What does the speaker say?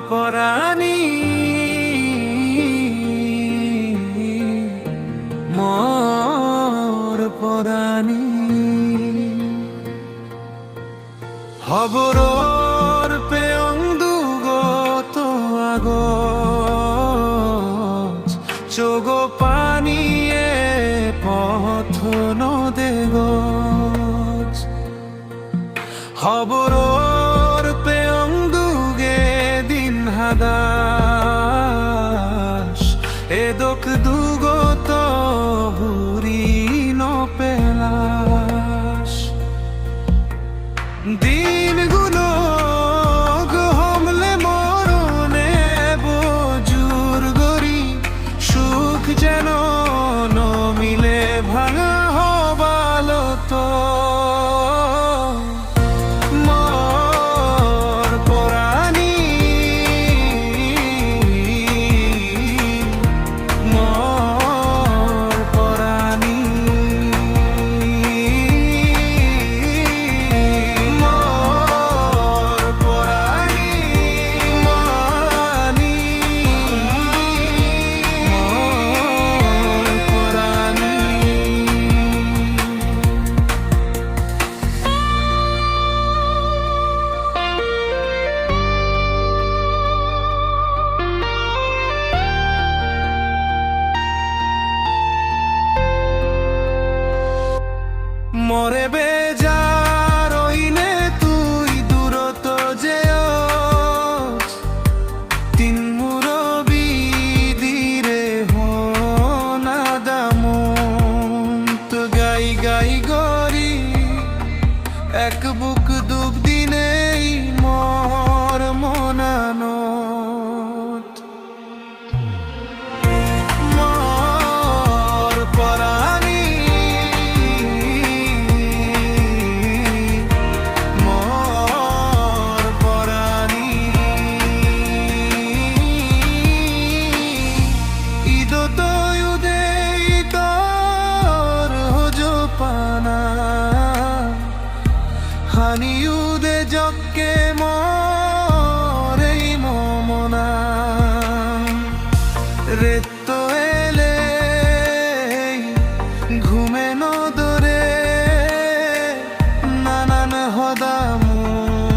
পরাণী মোর পরাণী হবরর পেয়ং দুগত আগজ চোগো পানিয়ে পথ নদে গজ হবরর পেয়ং দুগে দিন হাদাস এদক দুগত হুরি নপেলাস দিনগুলো গহমলে মরণে বজুর গরি সুখ যেন নমিলে ভাঙা হবালো তো মোর পরাণী মোর পরাণী মরে বেজার ওইনে তুই দূরত যেও তিন মুরবি দিরে হনা দামন্ত গাই গাই গরি এক বুক দুঃখ দিনেই মর মনানত মোর পরাণী হানিউদে জকে মরে মমনা রেত এলে ঘুমে নদরে নানান হদামুদে